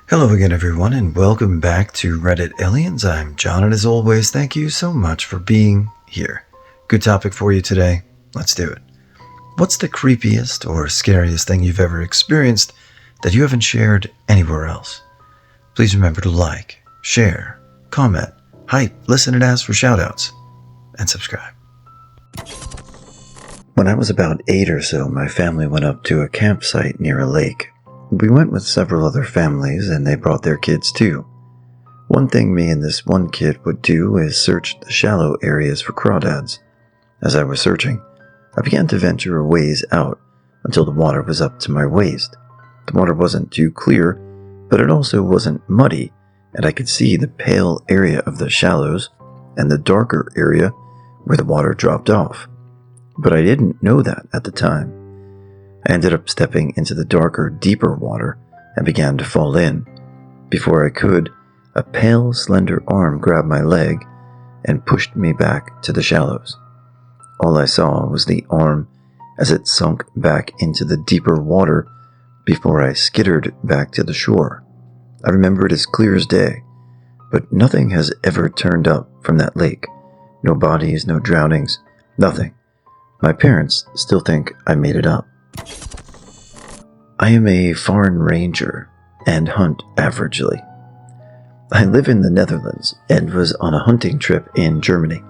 Hello again, everyone, and welcome back to Reddit Aliens. I'm John, and as always, thank you so much for being here. Good topic for you today. Let's do it. What's the creepiest or scariest thing you've ever experienced that you haven't shared anywhere else? Please remember to like, share, comment, hype, listen and ask for shoutouts, and subscribe. When I was about 8 or so, my family went up to a campsite near a lake. We went with several other families, and they brought their kids too. One thing me and this one kid would do is search the shallow areas for crawdads. As I was searching, I began to venture a ways out until the water was up to my waist. The water wasn't too clear, but it also wasn't muddy, and I could see the pale area of the shallows and the darker area where the water dropped off. But I didn't know that at the time. I ended up stepping into the darker, deeper water and began to fall in. Before I could, a pale, slender arm grabbed my leg and pushed me back to the shallows. All I saw was the arm as it sunk back into the deeper water before I skittered back to the shore. I remember it as clear as day, but nothing has ever turned up from that lake. No bodies, no drownings, nothing. My parents still think I made it up. I am a foreign ranger and hunt averagely. I live in the Netherlands and was on a hunting trip in Germany.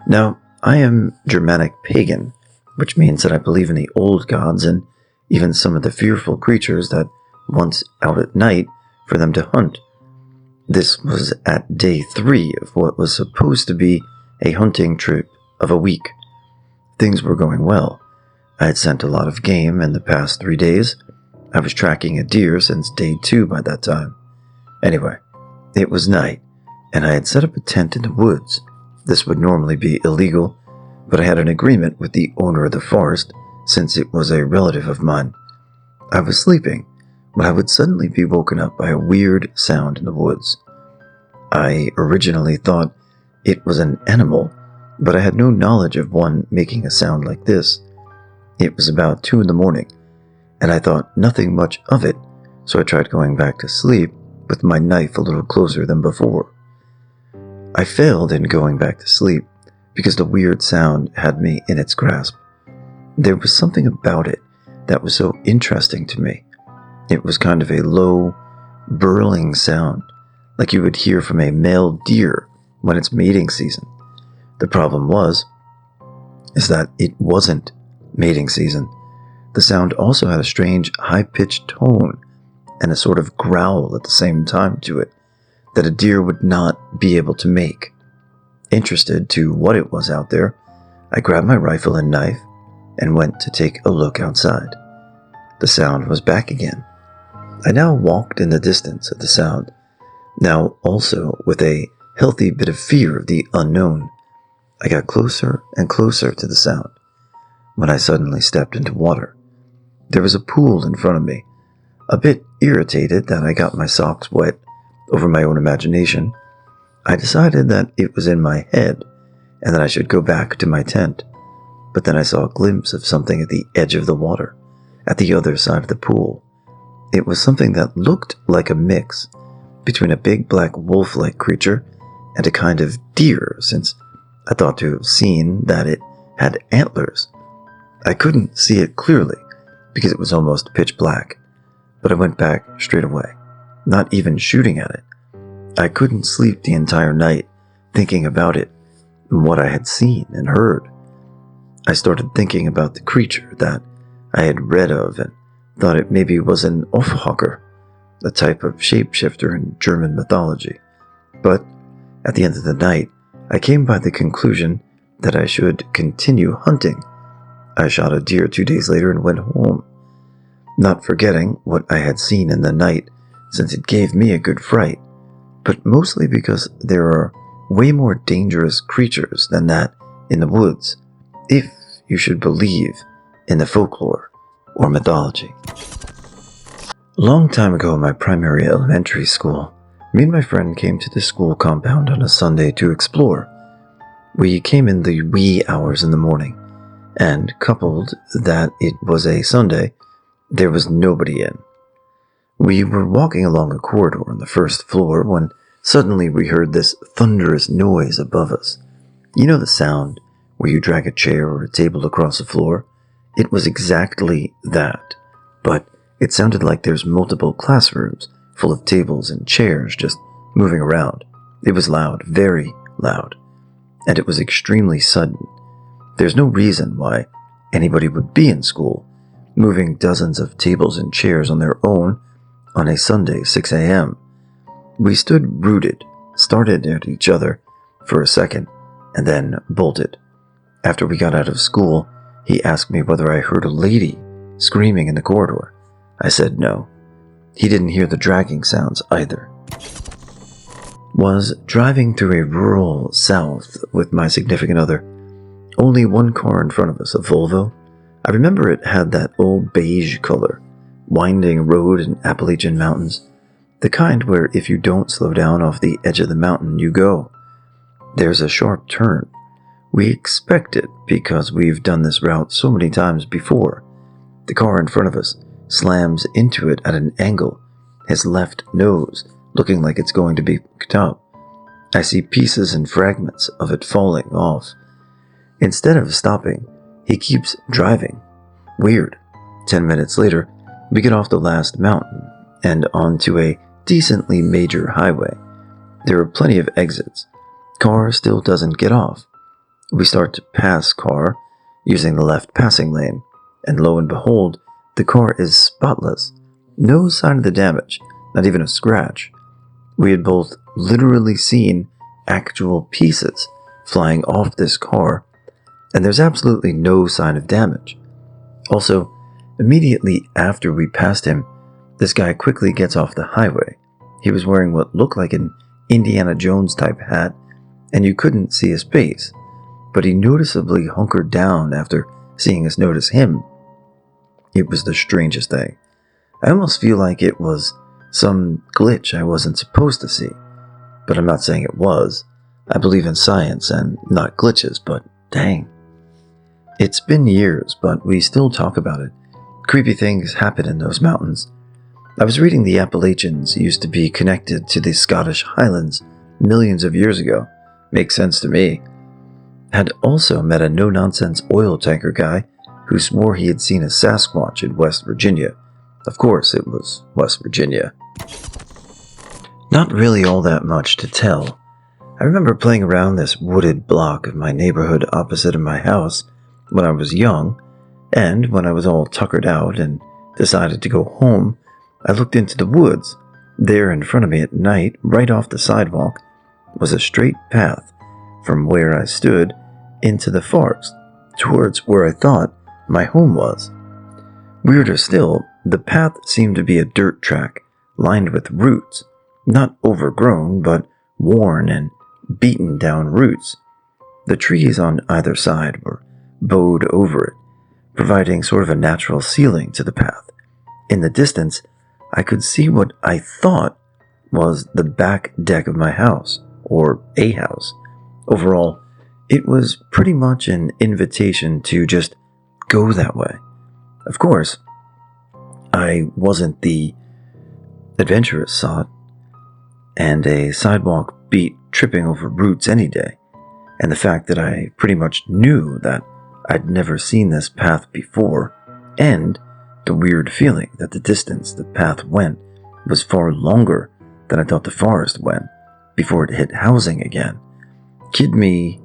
Now, I am Germanic pagan, which means that I believe in the old gods and even some of the fearful creatures that once out at night for them to hunt. This was at day 3 of what was supposed to be a hunting trip of a week. Things were going well. I had sent a lot of game in the past 3 days. I was tracking a deer since day 2 by that time. Anyway, it was night, and I had set up a tent in the woods. This would normally be illegal, but I had an agreement with the owner of the forest since it was a relative of mine. I was sleeping when I would suddenly be woken up by a weird sound in the woods. I originally thought it was an animal, but I had no knowledge of one making a sound like this. It was about 2 in the morning, and I thought nothing much of it, so I tried going back to sleep with my knife a little closer than before. I failed in going back to sleep because the weird sound had me in its grasp. There was something about it that was so interesting to me. It was kind of a low, burling sound, like you would hear from a male deer when it's mating season. The problem is that it wasn't mating season. The sound also had a strange high-pitched tone and a sort of growl at the same time to it that a deer would not be able to make. Interested to what it was out there, I grabbed my rifle and knife and went to take a look outside. The sound was back again. I now walked in the distance of the sound, now also with a healthy bit of fear of the unknown. I got closer and closer to the sound when I suddenly stepped into water. There was a pool in front of me. A bit irritated that I got my socks wet over my own imagination, I decided that it was in my head and that I should go back to my tent. But then I saw a glimpse of something at the edge of the water, at the other side of the pool. It was something that looked like a mix between a big black wolf-like creature and a kind of deer, since I thought to have seen that it had antlers. I couldn't see it clearly because it was almost pitch black, but I went back straight away, not even shooting at it. I couldn't sleep the entire night thinking about it and what I had seen and heard. I started thinking about the creature that I had read of and thought it maybe was an Offhacker, a type of shapeshifter in German mythology. But at the end of the night, I came by the conclusion that I should continue hunting. I shot a deer 2 days later and went home, not forgetting what I had seen in the night since it gave me a good fright, but mostly because there are way more dangerous creatures than that in the woods, if you should believe in the folklore or mythology. A long time ago in my primary elementary school, me and my friend came to the school compound on a Sunday to explore. We came in the wee hours in the morning, and coupled that it was a Sunday, there was nobody in. We were walking along a corridor on the first floor when suddenly we heard this thunderous noise above us. You know the sound where you drag a chair or a table across the floor? It was exactly that, but it sounded like there's multiple classrooms full of tables and chairs just moving around. It was loud, very loud, and it was extremely sudden. There's no reason why anybody would be in school, moving dozens of tables and chairs on their own on a Sunday, 6 a.m. We stood rooted, started at each other for a second, and then bolted. After we got out of school, he asked me whether I heard a lady screaming in the corridor. I said no. He didn't hear the dragging sounds either. Was driving through a rural south with my significant other. Only one car in front of us, a Volvo. I remember it had that old beige color, winding road in Appalachian Mountains, the kind where if you don't slow down off the edge of the mountain, you go. There's a sharp turn. We expect it because we've done this route so many times before. The car in front of us slams into it at an angle, his left nose looking like it's going to be picked up. I see pieces and fragments of it falling off. Instead of stopping, he keeps driving. Weird. 10 minutes later, we get off the last mountain and onto a decently major highway. There are plenty of exits. Car still doesn't get off. We start to pass car using the left passing lane, and lo and behold, the car is spotless. No sign of the damage, not even a scratch. We had both literally seen actual pieces flying off this car, and there's absolutely no sign of damage. Also, immediately after we passed him, this guy quickly gets off the highway. He was wearing what looked like an Indiana Jones type hat, and you couldn't see his face, but he noticeably hunkered down after seeing us notice him. It was the strangest thing. I almost feel like it was some glitch I wasn't supposed to see, but I'm not saying it was. I believe in science and not glitches, but dang. It's been years, but we still talk about it. Creepy things happen in those mountains. I was reading the Appalachians used to be connected to the Scottish Highlands millions of years ago. Makes sense to me. Had also met a no-nonsense oil tanker guy who swore he had seen a Sasquatch in West Virginia. Of course, it was West Virginia. Not really all that much to tell. I remember playing around this wooded block of my neighborhood opposite of my house when I was young, and when I was all tuckered out and decided to go home, I looked into the woods. There in front of me at night, right off the sidewalk, was a straight path from where I stood into the forest, towards where I thought my home was. Weirder still, the path seemed to be a dirt track, lined with roots, not overgrown, but worn and beaten down roots. The trees on either side were bowed over it, providing sort of a natural ceiling to the path. In the distance, I could see what I thought was the back deck of my house, or a house. Overall, it was pretty much an invitation to just go that way. Of course, I wasn't the adventurous sort, and a sidewalk beat tripping over roots any day, and the fact that I pretty much knew that I'd never seen this path before, and the weird feeling that the distance the path went was far longer than I thought the forest went before it hit housing again. Kid me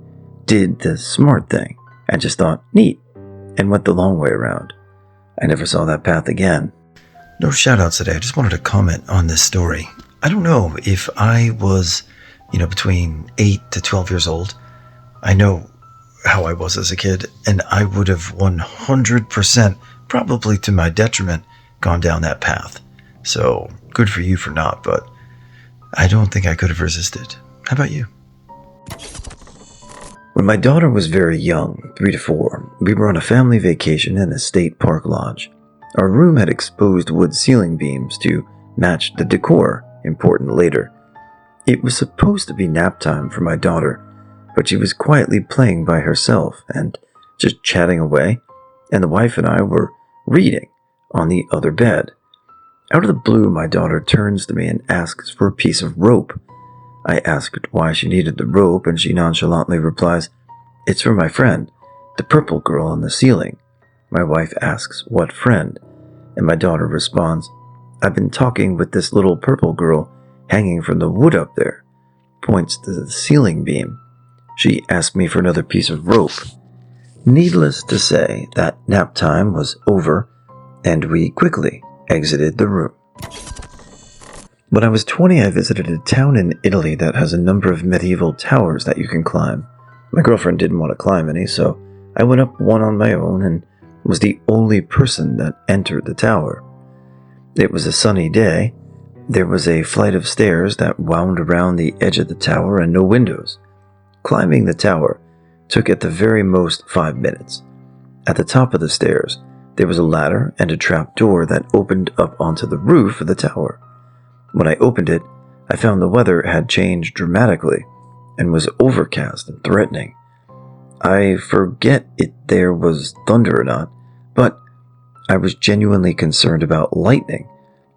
did the smart thing and just thought, neat, and went the long way around. I never saw that path again. No shoutouts today. I just wanted to comment on this story. I don't know if I was, between 8 to 12 years old. I know how I was as a kid, and I would have 100%, probably to my detriment, gone down that path. So, good for you for not, but I don't think I could have resisted. How about you? When my daughter was very young, 3 to 4, we were on a family vacation in a state park lodge. Our room had exposed wood ceiling beams to match the decor, important later. It was supposed to be nap time for my daughter, but she was quietly playing by herself and just chatting away, and the wife and I were reading on the other bed. Out of the blue, my daughter turns to me and asks for a piece of rope. I asked why she needed the rope, and she nonchalantly replies, "It's for my friend, the purple girl on the ceiling." My wife asks, "What friend?" And my daughter responds, "I've been talking with this little purple girl hanging from the wood up there," points to the ceiling beam. She asked me for another piece of rope. Needless to say, that nap time was over, and we quickly exited the room. When I was 20, I visited a town in Italy that has a number of medieval towers that you can climb. My girlfriend didn't want to climb any, so I went up one on my own and was the only person that entered the tower. It was a sunny day. There was a flight of stairs that wound around the edge of the tower and no windows. Climbing the tower took at the very most 5 minutes. At the top of the stairs, there was a ladder and a trap door that opened up onto the roof of the tower. When I opened it, I found the weather had changed dramatically and was overcast and threatening. I forget if there was thunder or not, but I was genuinely concerned about lightning,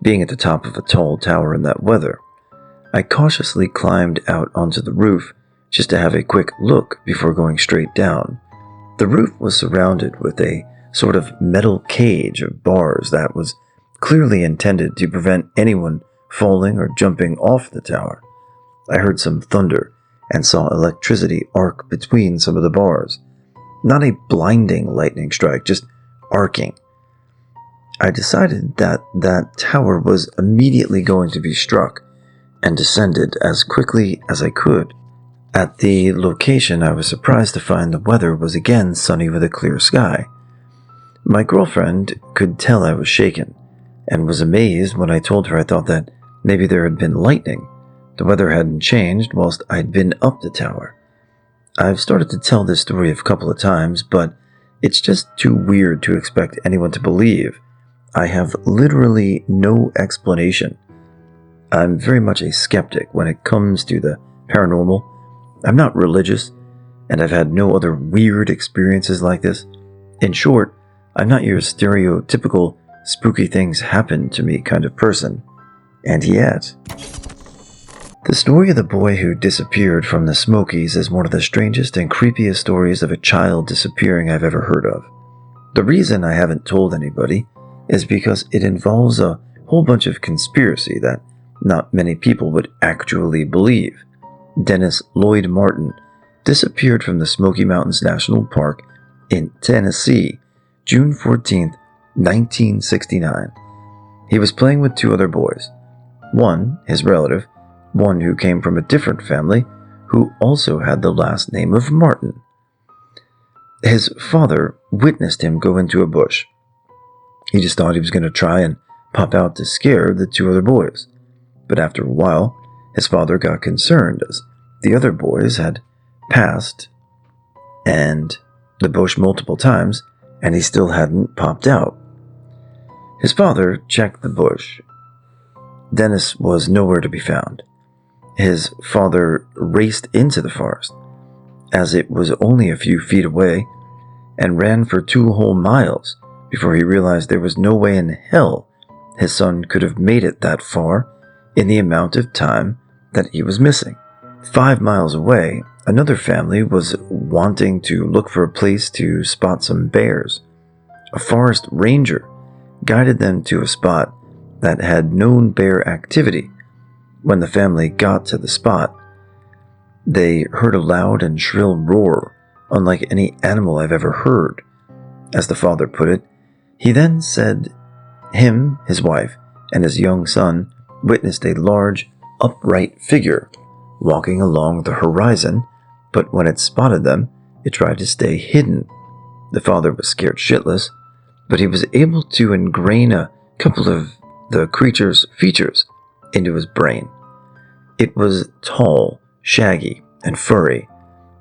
being at the top of a tall tower in that weather. I cautiously climbed out onto the roof just to have a quick look before going straight down. The roof was surrounded with a sort of metal cage of bars that was clearly intended to prevent anyone falling or jumping off the tower. I heard some thunder and saw electricity arc between some of the bars. Not a blinding lightning strike, just arcing. I decided that that tower was immediately going to be struck and descended as quickly as I could. At the location, I was surprised to find the weather was again sunny with a clear sky. My girlfriend could tell I was shaken and was amazed when I told her I thought that maybe there had been lightning. The weather hadn't changed whilst I'd been up the tower. I've started to tell this story a couple of times, but it's just too weird to expect anyone to believe. I have literally no explanation. I'm very much a skeptic when it comes to the paranormal. I'm not religious, and I've had no other weird experiences like this. In short, I'm not your stereotypical spooky things happen to me kind of person. And yet, the story of the boy who disappeared from the Smokies is one of the strangest and creepiest stories of a child disappearing I've ever heard of. The reason I haven't told anybody is because it involves a whole bunch of conspiracy that not many people would actually believe. Dennis Lloyd Martin disappeared from the Smoky Mountains National Park in Tennessee, June 14, 1969. He was playing with 2 other boys. One, his relative, one who came from a different family, who also had the last name of Martin. His father witnessed him go into a bush. He just thought he was going to try and pop out to scare the 2 other boys. But after a while, his father got concerned as the other boys had passed and the bush multiple times, and he still hadn't popped out. His father checked the bush. Dennis was nowhere to be found. His father raced into the forest, as it was only a few feet away, and ran for 2 whole miles before he realized there was no way in hell his son could have made it that far in the amount of time that he was missing. 5 miles away, another family was wanting to look for a place to spot some bears. A forest ranger guided them to a spot that had known bear activity. When the family got to the spot, they heard a loud and shrill roar, unlike any animal I've ever heard. As the father put it, he then said him, his wife, and his young son witnessed a large, upright figure walking along the horizon, but when it spotted them, it tried to stay hidden. The father was scared shitless, but he was able to ingrain a couple of the creature's features into his brain. It was tall, shaggy, and furry,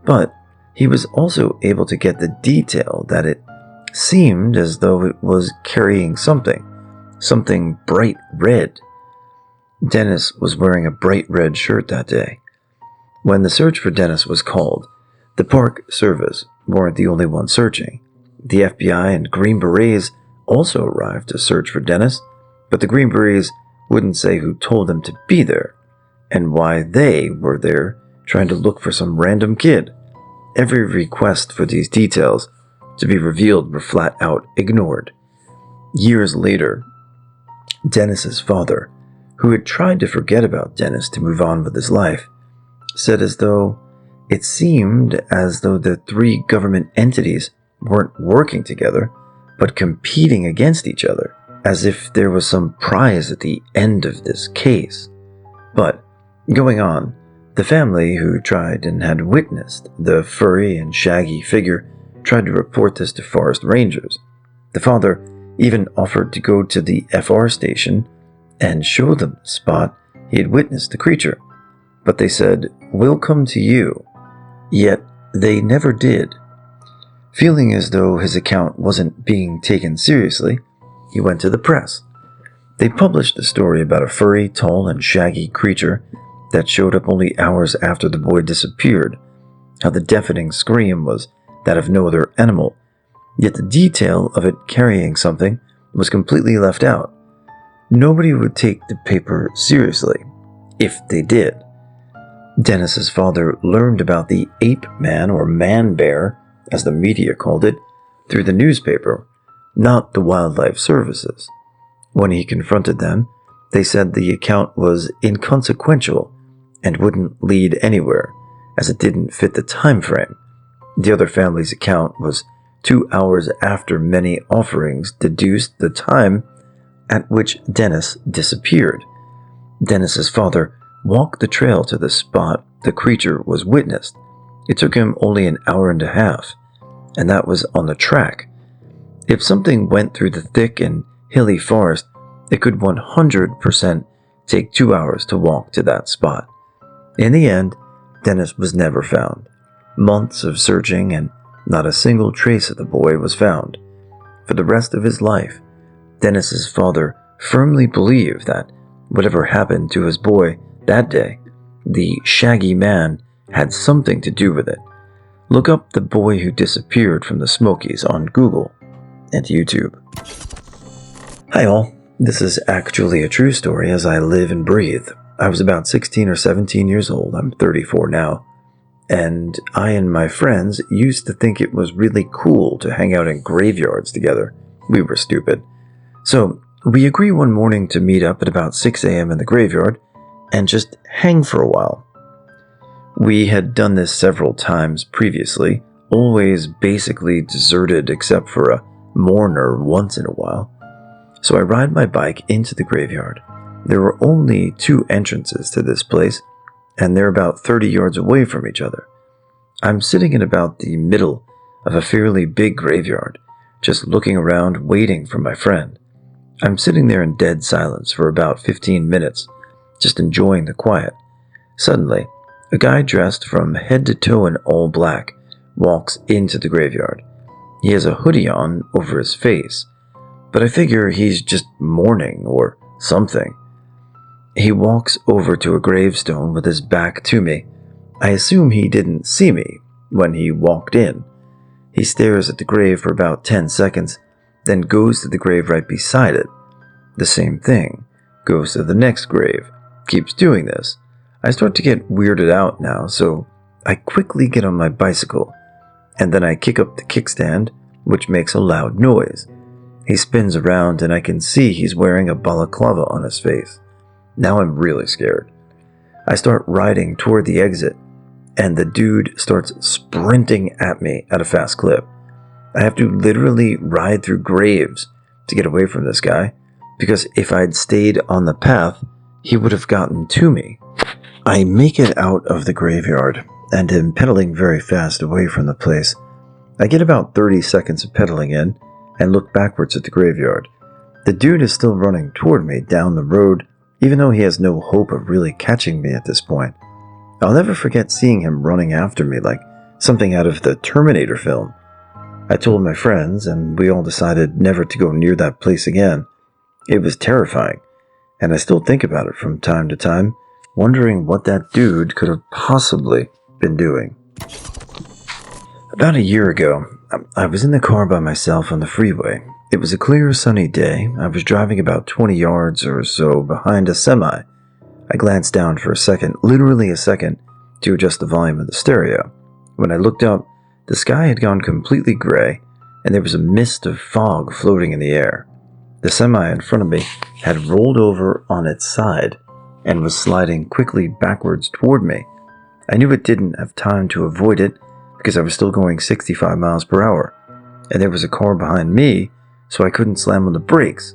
but he was also able to get the detail that it seemed as though it was carrying something bright red. Dennis was wearing a bright red shirt that day. When the search for Dennis was called, the Park Service weren't the only ones searching. The FBI and Green Berets also arrived to search for Dennis, but the Greenberries wouldn't say who told them to be there, and why they were there trying to look for some random kid. Every request for these details to be revealed were flat out ignored. Years later, Dennis's father, who had tried to forget about Dennis to move on with his life, said it seemed as though the three government entities weren't working together, but competing against each other, as if there was some prize at the end of this case. But, going on, the family who tried and had witnessed the furry and shaggy figure tried to report this to forest rangers. The father even offered to go to the FR station and show them the spot he had witnessed the creature, but they said, "We'll come to you." Yet they never did. Feeling as though his account wasn't being taken seriously, he went to the press. They published a story about a furry, tall, and shaggy creature that showed up only hours after the boy disappeared, how the deafening scream was that of no other animal, yet the detail of it carrying something was completely left out. Nobody would take the paper seriously, if they did. Dennis's father learned about the ape man, or man bear, as the media called it, through the newspaper, not the wildlife services. When he confronted them, they said the account was inconsequential and wouldn't lead anywhere, as it didn't fit the time frame. The other family's account was 2 hours after many offerings deduced the time at which Dennis disappeared. Dennis's father walked the trail to the spot the creature was witnessed. It took him only an hour and a half, and that was on the track. If something went through the thick and hilly forest, it could 100% take 2 hours to walk to that spot. In the end, Dennis was never found. Months of searching and not a single trace of the boy was found. For the rest of his life, Dennis's father firmly believed that whatever happened to his boy that day, the shaggy man had something to do with it. Look up The Boy Who Disappeared from the Smokies on Google and YouTube. Hi all, this is actually a true story as I live and breathe. I was about 16 or 17 years old, I'm 34 now, and I and my friends used to think it was really cool to hang out in graveyards together. We were stupid. So, we agree one morning to meet up at about 6 a.m. in the graveyard and just hang for a while. We had done this several times previously, always basically deserted except for a mourner once in a while. So I ride my bike into the graveyard. There were only 2 entrances to this place, and they're about 30 yards away from each other. I'm sitting in about the middle of a fairly big graveyard, just looking around waiting for my friend. I'm sitting there in dead silence for about 15 minutes, just enjoying the quiet. Suddenly, a guy dressed from head to toe in all black walks into the graveyard. He has a hoodie on over his face, but I figure he's just mourning or something. He walks over to a gravestone with his back to me. I assume he didn't see me when he walked in. He stares at the grave for about 10 seconds, then goes to the grave right beside it. The same thing. Goes to the next grave. Keeps doing this. I start to get weirded out now, so I quickly get on my bicycle, and then I kick up the kickstand, which makes a loud noise. He spins around and I can see he's wearing a balaclava on his face. Now I'm really scared. I start riding toward the exit, and the dude starts sprinting at me at a fast clip. I have to literally ride through graves to get away from this guy, because if I'd stayed on the path, he would have gotten to me. I make it out of the graveyard, and am pedaling very fast away from the place. I get about 30 seconds of pedaling in, and look backwards at the graveyard. The dude is still running toward me down the road, even though he has no hope of really catching me at this point. I'll never forget seeing him running after me like something out of the Terminator film. I told my friends, and we all decided never to go near that place again. It was terrifying, and I still think about it from time to time, wondering what that dude could have possibly been doing. About a year ago, I was in the car by myself on the freeway. It was a clear, sunny day. I was driving about 20 yards or so behind a semi. I glanced down for a second, literally a second, to adjust the volume of the stereo. When I looked up, the sky had gone completely gray, and there was a mist of fog floating in the air. The semi in front of me had rolled over on its side and was sliding quickly backwards toward me. I knew it didn't have time to avoid it because I was still going 65 miles per hour, and there was a car behind me, so I couldn't slam on the brakes.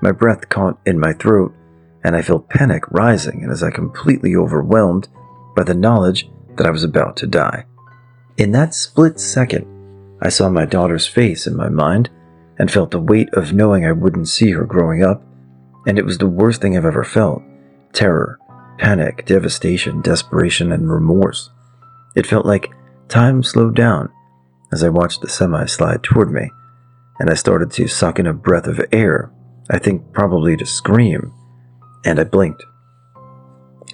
My breath caught in my throat, and I felt panic rising as I completely overwhelmed by the knowledge that I was about to die. In that split second, I saw my daughter's face in my mind and felt the weight of knowing I wouldn't see her growing up, and it was the worst thing I've ever felt. Terror, panic, devastation, desperation, and remorse. It felt like time slowed down as I watched the semi slide toward me, and I started to suck in a breath of air, I think probably to scream, and I blinked.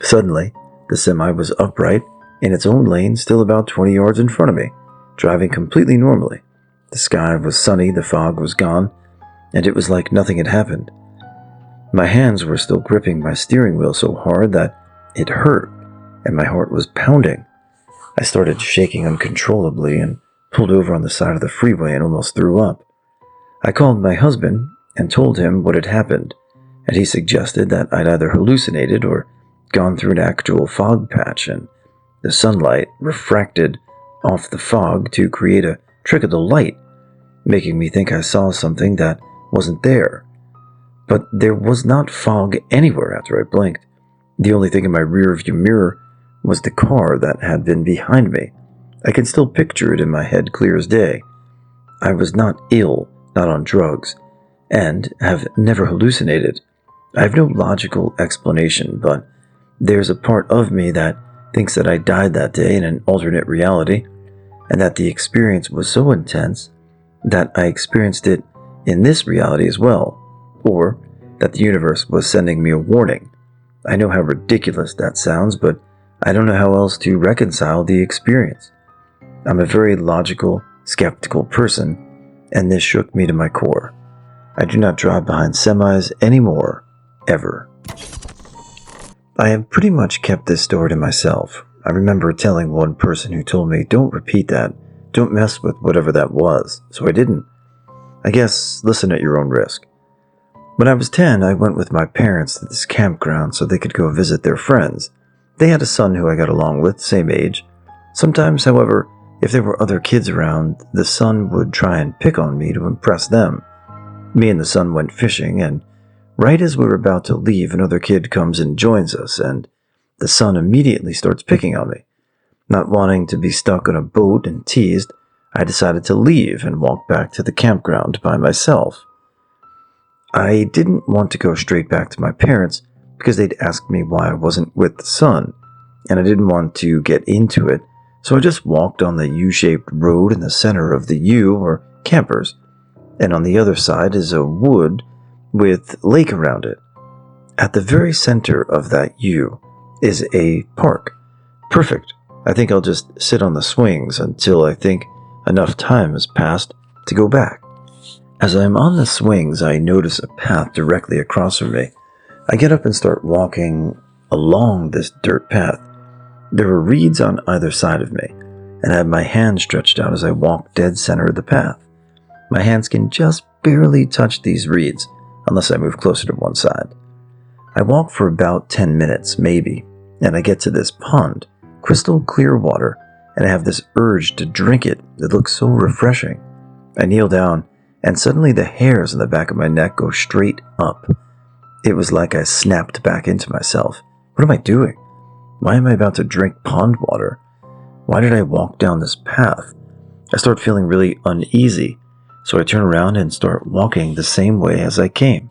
Suddenly, the semi was upright in its own lane, still about 20 yards in front of me, driving completely normally. The sky was sunny, the fog was gone, and it was like nothing had happened. My hands were still gripping my steering wheel so hard that it hurt, and my heart was pounding. I started shaking uncontrollably and pulled over on the side of the freeway and almost threw up. I called my husband and told him what had happened, and he suggested that I'd either hallucinated or gone through an actual fog patch, and the sunlight refracted off the fog to create a trick of the light, making me think I saw something that wasn't there. But there was not fog anywhere after I blinked. The only thing in my rearview mirror was the car that had been behind me. I can still picture it in my head clear as day. I was not ill, not on drugs, and have never hallucinated. I have no logical explanation, but there's a part of me that thinks that I died that day in an alternate reality, and that the experience was so intense that I experienced it in this reality as well, or that the universe was sending me a warning. I know how ridiculous that sounds, but I don't know how else to reconcile the experience. I'm a very logical, skeptical person, and this shook me to my core. I do not drive behind semis anymore, ever. I have pretty much kept this story to myself. I remember telling one person who told me, "Don't repeat that, don't mess with whatever that was," so I didn't. I guess listen at your own risk. When I was 10, I went with my parents to this campground so they could go visit their friends. They had a son who I got along with, same age. Sometimes, however, if there were other kids around, the son would try and pick on me to impress them. Me and the son went fishing, and right as we were about to leave, another kid comes and joins us, and the son immediately starts picking on me. Not wanting to be stuck on a boat and teased, I decided to leave and walk back to the campground by myself. I didn't want to go straight back to my parents because they'd asked me why I wasn't with the son, and I didn't want to get into it, so I just walked on the U-shaped road in the center of the U, or campers, and on the other side is a wood with lake around it. At the very center of that U is a park. Perfect. I think I'll just sit on the swings until I think enough time has passed to go back. As I'm on the swings, I notice a path directly across from me. I get up and start walking along this dirt path. There are reeds on either side of me, and I have my hand stretched out as I walk dead center of the path. My hands can just barely touch these reeds, unless I move closer to one side. I walk for about 10 minutes, maybe, and I get to this pond, crystal clear water, and I have this urge to drink it. It looks so refreshing. I kneel down, and suddenly the hairs on the back of my neck go straight up. It was like I snapped back into myself. What am I doing? Why am I about to drink pond water? Why did I walk down this path? I start feeling really uneasy, so I turn around and start walking the same way as I came.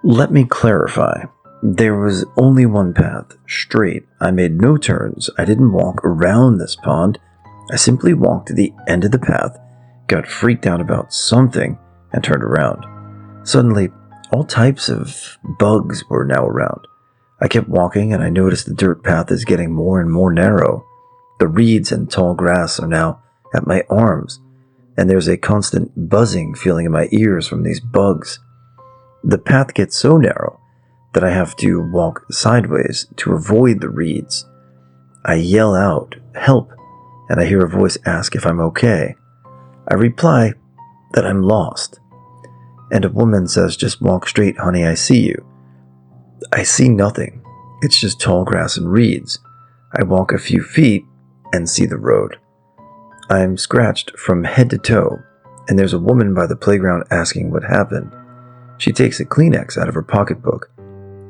Let me clarify. There was only one path, straight. I made no turns. I didn't walk around this pond. I simply walked to the end of the path, got freaked out about something, and turned around. Suddenly, all types of bugs were now around. I kept walking, and I noticed the dirt path is getting more and more narrow. The reeds and tall grass are now at my arms. and there's a constant buzzing feeling in my ears from these bugs. The path gets so narrow that I have to walk sideways to avoid the reeds. I yell out, "Help," and I hear a voice ask if I'm okay. I reply that I'm lost, and a woman says, "Just walk straight, honey, I see you." I see nothing. It's just tall grass and reeds. I walk a few feet and see the road. I'm scratched from head to toe, and there's a woman by the playground asking what happened. She takes a Kleenex out of her pocketbook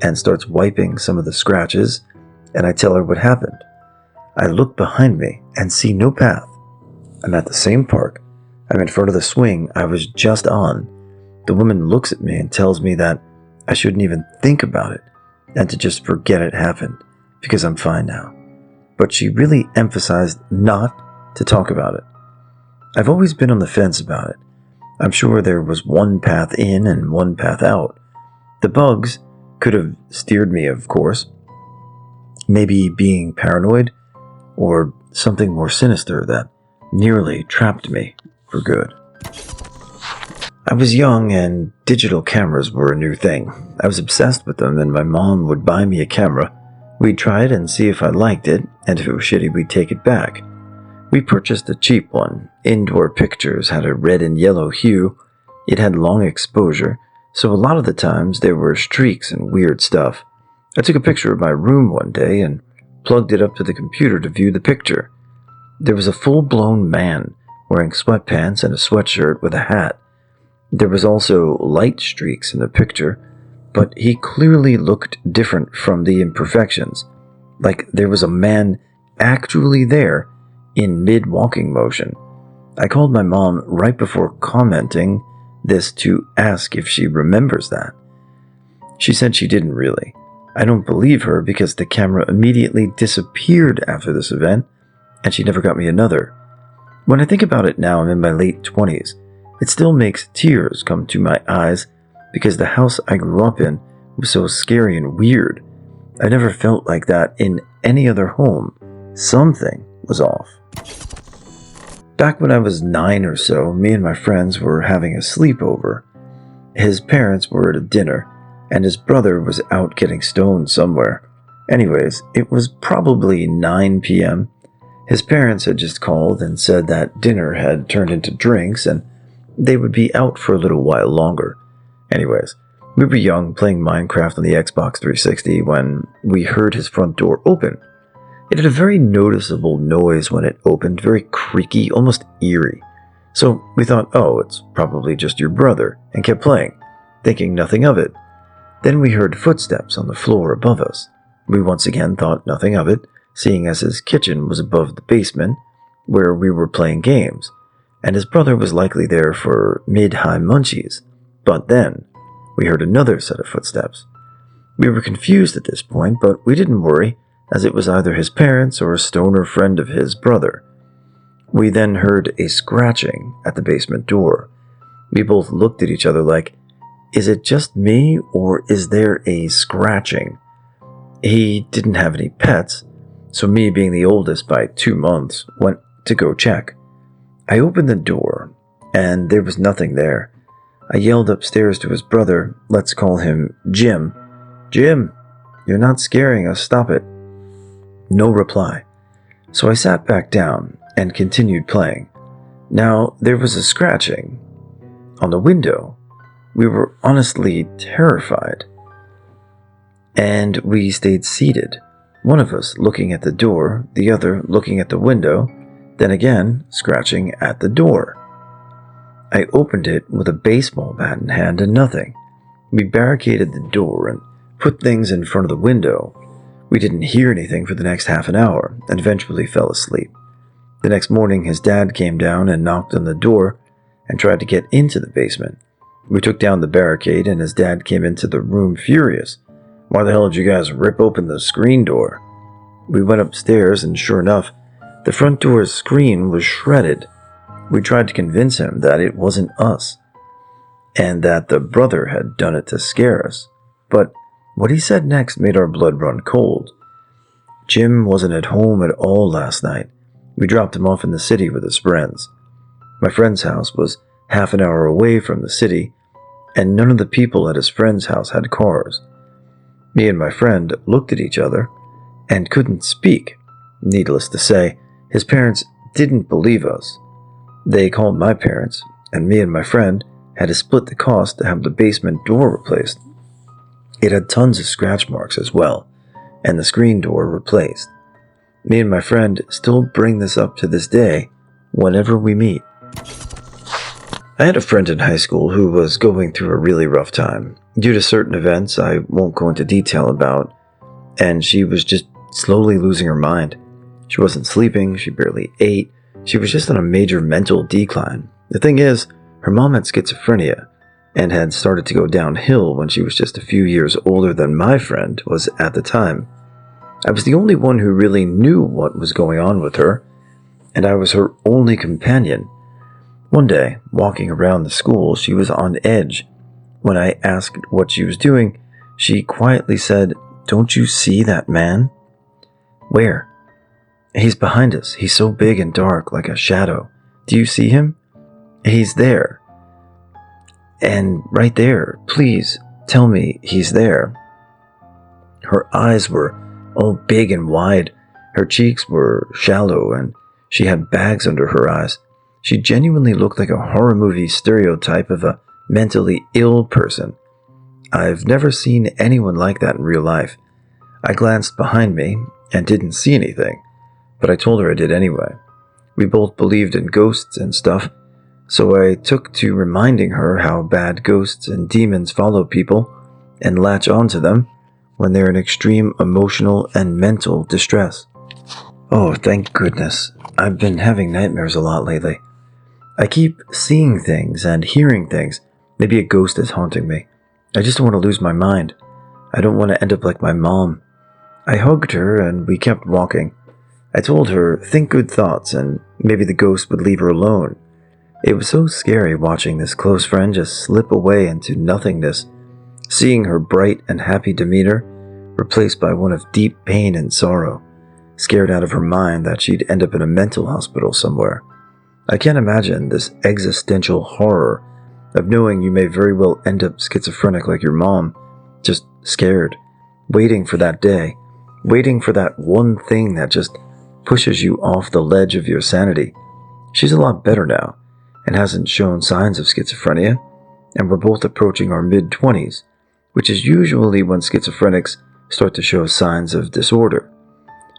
and starts wiping some of the scratches, and I tell her what happened. I look behind me and see no path. I'm at the same park. I'm in front of the swing I was just on. The woman looks at me and tells me that I shouldn't even think about it and to just forget it happened because I'm fine now. But she really emphasized not to talk about it. I've always been on the fence about it. I'm sure there was one path in and one path out. The bugs could have steered me, of course. Maybe being paranoid, or something more sinister that nearly trapped me for good. I was young and digital cameras were a new thing. I was obsessed with them, and my mom would buy me a camera. We'd try it and see if I liked it, and if it was shitty, we'd take it back. We purchased a cheap one. Indoor pictures had a red and yellow hue. It had long exposure, so a lot of the times there were streaks and weird stuff. I took a picture of my room one day and plugged it up to the computer to view the picture. There was a full-blown man wearing sweatpants and a sweatshirt with a hat. There was also light streaks in the picture, but he clearly looked different from the imperfections, like there was a man actually there in mid-walking motion. I called my mom right before commenting this to ask if she remembers that. She said she didn't really. I don't believe her because the camera immediately disappeared after this event, and she never got me another. When I think about it now, I'm in my late 20s. It still makes tears come to my eyes because the house I grew up in was so scary and weird. I never felt like that in any other home. Something was off. Back when I was 9 or so, me and my friends were having a sleepover. His parents were at a dinner, and his brother was out getting stoned somewhere. Anyways, it was probably 9 p.m. His parents had just called and said that dinner had turned into drinks and they would be out for a little while longer. Anyways, we were young playing Minecraft on the Xbox 360 when we heard his front door open. It had a very noticeable noise when it opened, very creaky, almost eerie. So we thought, oh, it's probably just your brother, and kept playing, thinking nothing of it. Then we heard footsteps on the floor above us. We once again thought nothing of it, seeing as his kitchen was above the basement, where we were playing games, and his brother was likely there for mid-high munchies. But then, we heard another set of footsteps. We were confused at this point, but we didn't worry, as it was either his parents or a stoner friend of his brother. We then heard a scratching at the basement door. We both looked at each other like, is it just me, or is there a scratching? He didn't have any pets, so me being the oldest by 2 months, went to go check. I opened the door, and there was nothing there. I yelled upstairs to his brother, let's call him Jim. "Jim, you're not scaring us, stop it." No reply. So I sat back down and continued playing. Now, there was a scratching on the window. We were honestly terrified. And we stayed seated, one of us looking at the door, the other looking at the window, then again scratching at the door. I opened it with a baseball bat in hand and nothing. We barricaded the door and put things in front of the window. We didn't hear anything for the next half an hour and eventually fell asleep. The next morning, his dad came down and knocked on the door and tried to get into the basement. We took down the barricade and his dad came into the room furious. "Why the hell did you guys rip open the screen door?" We went upstairs and sure enough, the front door's screen was shredded. We tried to convince him that it wasn't us and that the brother had done it to scare us. But what he said next made our blood run cold. Jim wasn't at home at all last night. We dropped him off in the city with his friends. My friend's house was half an hour away from the city, and none of the people at his friend's house had cars. Me and my friend looked at each other and couldn't speak. Needless to say, his parents didn't believe us. They called my parents, and me and my friend had to split the cost to have the basement door replaced. It had tons of scratch marks as well, and the screen door replaced. Me and my friend still bring this up to this day whenever we meet. I had a friend in high school who was going through a really rough time due to certain events I won't go into detail about, and she was just slowly losing her mind. She wasn't sleeping, she barely ate, she was just on a major mental decline. The thing is, her mom had schizophrenia and had started to go downhill when she was just a few years older than my friend was at the time. I was the only one who really knew what was going on with her, and I was her only companion. One day, walking around the school, she was on edge. When I asked what she was doing, she quietly said, "Don't you see that man?" "Where?" "He's behind us. He's so big and dark, like a shadow. Do you see him?" "He's there." "And right there. Please, tell me he's there." Her eyes were all big and wide. Her cheeks were shallow, and she had bags under her eyes. She genuinely looked like a horror movie stereotype of a mentally ill person. I've never seen anyone like that in real life. I glanced behind me and didn't see anything, but I told her I did anyway. We both believed in ghosts and stuff, so I took to reminding her how bad ghosts and demons follow people and latch onto them when they're in extreme emotional and mental distress. Oh, thank goodness. I've been having nightmares a lot lately. I keep seeing things and hearing things. Maybe a ghost is haunting me. I just don't want to lose my mind. I don't want to end up like my mom. I hugged her and we kept walking. I told her, think good thoughts and maybe the ghost would leave her alone. It was so scary watching this close friend just slip away into nothingness, seeing her bright and happy demeanor replaced by one of deep pain and sorrow, scared out of her mind that she'd end up in a mental hospital somewhere. I can't imagine this existential horror of knowing you may very well end up schizophrenic like your mom, just scared, waiting for that day, waiting for that one thing that just pushes you off the ledge of your sanity. She's a lot better now and hasn't shown signs of schizophrenia, and we're both approaching our mid-20s, which is usually when schizophrenics start to show signs of disorder.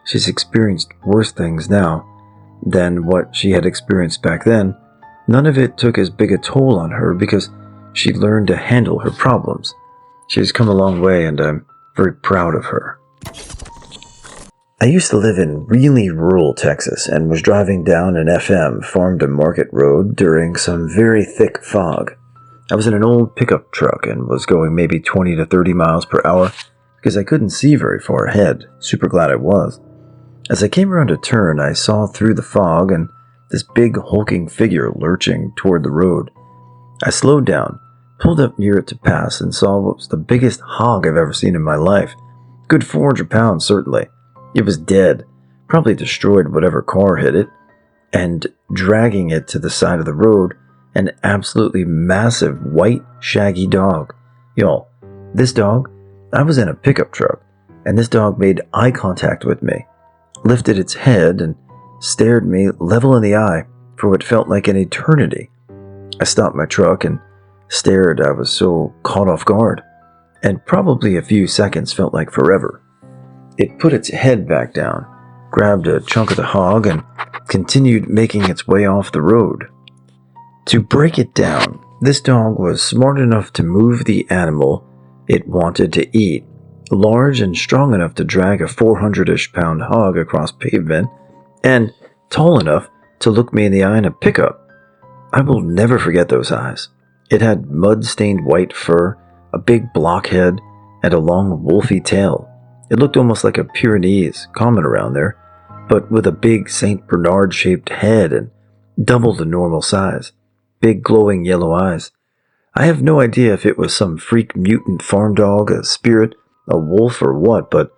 She's experienced worse things now than what she had experienced back then. None of it took as big a toll on her because she learned to handle her problems. She's come a long way and I'm very proud of her. I used to live in really rural Texas and was driving down an FM farm to market road during some very thick fog. I was in an old pickup truck and was going maybe 20 to 30 miles per hour because I couldn't see very far ahead. Super glad I was. As I came around a turn, I saw through the fog and this big hulking figure lurching toward the road. I slowed down, pulled up near it to pass, and saw what was the biggest hog I've ever seen in my life. Good 400 pounds, certainly. It was dead, probably destroyed whatever car hit it, and dragging it to the side of the road, an absolutely massive white shaggy dog. Y'all, this dog, I was in a pickup truck, and this dog made eye contact with me, lifted its head, and stared me level in the eye for what felt like an eternity. I stopped my truck and stared. I was so caught off guard, and probably a few seconds felt like forever. It put its head back down, grabbed a chunk of the hog, and continued making its way off the road. To break it down, this dog was smart enough to move the animal it wanted to eat, large and strong enough to drag a 400-ish pound hog across pavement, and tall enough to look me in the eye in a pickup. I will never forget those eyes. It had mud-stained white fur, a big blockhead, and a long wolfy tail. It looked almost like a Pyrenees, common around there, but with a big St. Bernard-shaped head and double the normal size. Big glowing yellow eyes. I have no idea if it was some freak mutant farm dog, a spirit, a wolf, or what, but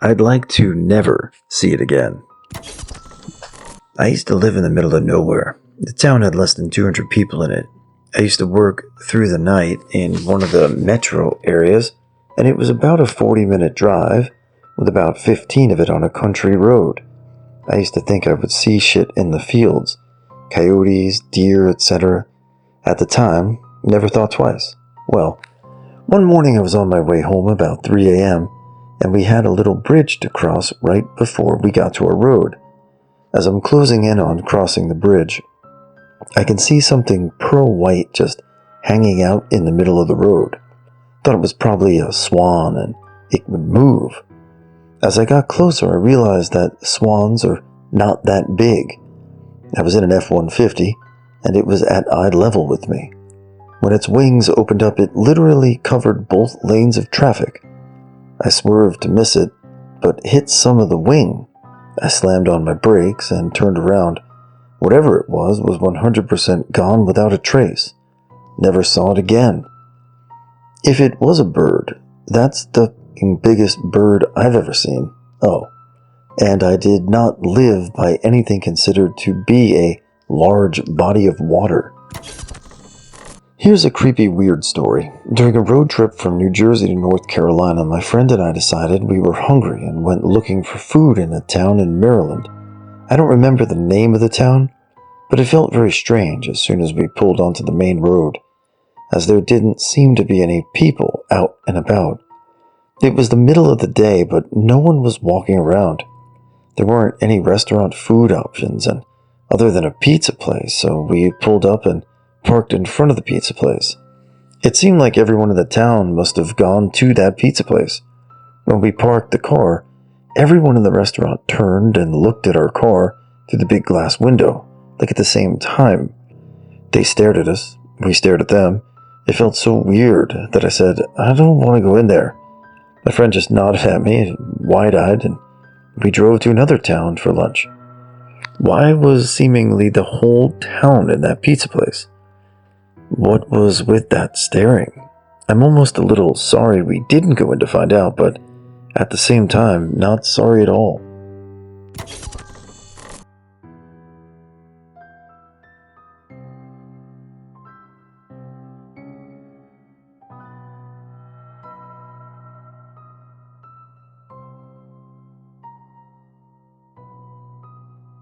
I'd like to never see it again. I used to live in the middle of nowhere. The town had less than 200 people in it. I used to work through the night in one of the metro areas, and it was about a 40-minute drive, with about 15 of it on a country road. I used to think I would see shit in the fields, coyotes, deer, etc. At the time, never thought twice. Well, one morning I was on my way home about 3 a.m., and we had a little bridge to cross right before we got to our road. As I'm closing in on crossing the bridge, I can see something pearl white just hanging out in the middle of the road. Thought it was probably a swan and it would move. As I got closer, I realized that swans are not that big. I was in an F-150, and it was at eye level with me. When its wings opened up, it literally covered both lanes of traffic. I swerved to miss it, but hit some of the wing. I slammed on my brakes and turned around. Whatever it was 100% gone without a trace. Never saw it again. If it was a bird, that's the biggest bird I've ever seen. Oh, and I did not live by anything considered to be a large body of water. Here's a creepy, weird story. During a road trip from New Jersey to North Carolina, my friend and I decided we were hungry and went looking for food in a town in Maryland. I don't remember the name of the town, but it felt very strange as soon as we pulled onto the main road, as there didn't seem to be any people out and about. It was the middle of the day, but no one was walking around. There weren't any restaurant food options, and other than a pizza place, so we pulled up and parked in front of the pizza place. It seemed like everyone in the town must have gone to that pizza place. When we parked the car, everyone in the restaurant turned and looked at our car through the big glass window, like at the same time. They stared at us, we stared at them. It felt so weird that I said, "I don't want to go in there." My friend just nodded at me, wide-eyed, and we drove to another town for lunch. Why was seemingly the whole town in that pizza place? What was with that staring? I'm almost a little sorry we didn't go in to find out, but at the same time, not sorry at all.